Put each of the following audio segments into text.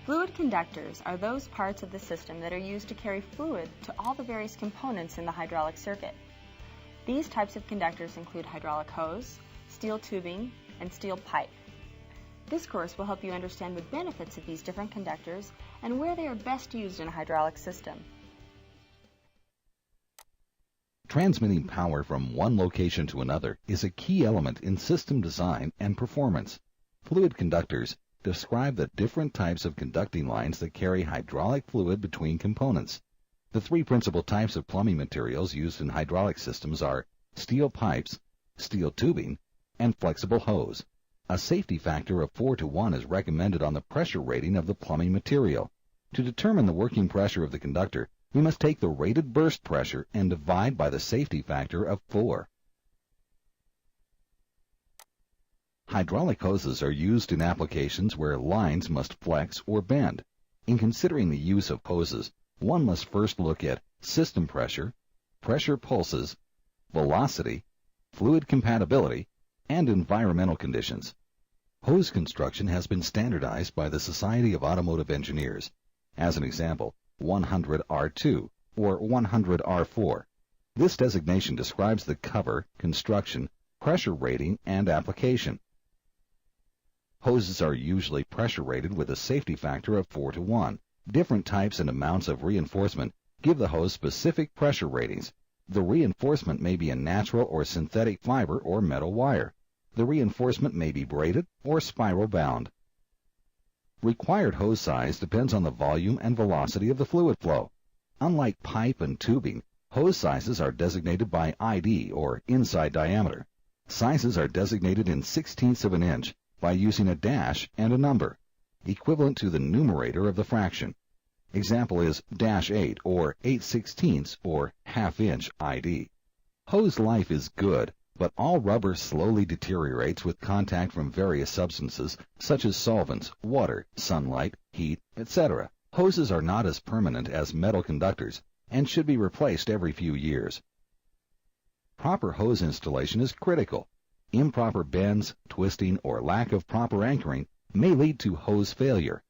Fluid conductors are those parts of the system that are used to carry fluid to all the various components in the hydraulic circuit. These types of conductors include hydraulic hose, steel tubing, and steel pipe. This course will help you understand the benefits of these different conductors and where they are best used in a hydraulic system. Transmitting power from one location to another is a key element in system design and performance. Fluid conductors describe the different types of conducting lines that carry hydraulic fluid between components. The three principal types of plumbing materials used in hydraulic systems are steel pipes, steel tubing, and flexible hose. A safety factor of 4:1 is recommended on the pressure rating of the plumbing material. To determine the working pressure of the conductor, we must take the rated burst pressure and divide by the safety factor of 4. Hydraulic hoses are used in applications where lines must flex or bend. In considering the use of hoses, one must first look at system pressure, pressure pulses, velocity, fluid compatibility, and environmental conditions. Hose construction has been standardized by the Society of Automotive Engineers. As an example, 100R2 or 100R4. This designation describes the cover, construction, pressure rating, and application. Hoses are usually pressure rated with a safety factor of 4:1. Different types and amounts of reinforcement give the hose specific pressure ratings. The reinforcement may be a natural or synthetic fiber or metal wire. The reinforcement may be braided or spiral bound. Required hose size depends on the volume and velocity of the fluid flow. Unlike pipe and tubing, hose sizes are designated by ID or inside diameter. Sizes are designated in 1/16 of an inch by using a dash and a number, equivalent to the numerator of the fraction. Example is -8 or 8/16 or ½ inch ID. Hose life is good, but all rubber slowly deteriorates with contact from various substances such as solvents, water, sunlight, heat, etc. Hoses are not as permanent as metal conductors and should be replaced every few years. Proper hose installation is critical. Improper bends, twisting, or lack of proper anchoring may lead to hose failure.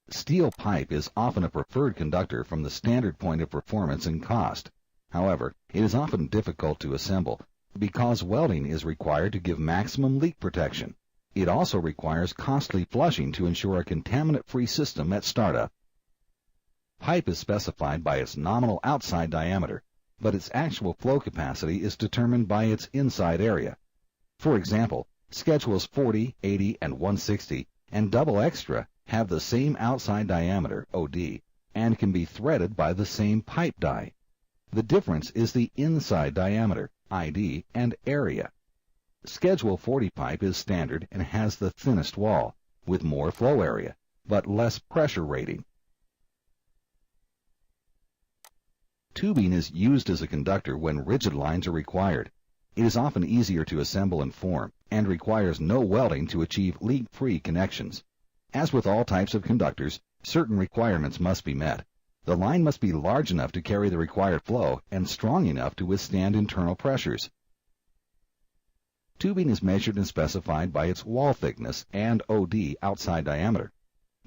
Steel pipe is often a preferred conductor from the standard point of performance and cost. However, it is often difficult to assemble because welding is required to give maximum leak protection. It also requires costly flushing to ensure a contaminant-free system at startup. Pipe is specified by its nominal outside diameter, but its actual flow capacity is determined by its inside area. For example, schedules 40, 80, and 160 and double extra have the same outside diameter, OD, and can be threaded by the same pipe die. The difference is the inside diameter, ID, and area. Schedule 40 pipe is standard and has the thinnest wall, with more flow area, but less pressure rating. Tubing is used as a conductor when rigid lines are required. It is often easier to assemble and form, and requires no welding to achieve leak-free connections. As with all types of conductors, certain requirements must be met. The line must be large enough to carry the required flow and strong enough to withstand internal pressures. Tubing is measured and specified by its wall thickness and OD outside diameter.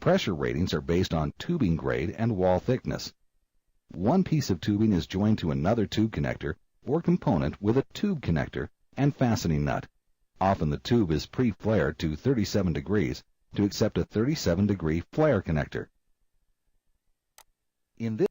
Pressure ratings are based on tubing grade and wall thickness. One piece of tubing is joined to another tube connector or component with a tube connector and fastening nut. Often the tube is pre-flared to 37 degrees to accept a 37-degree flare connector. In this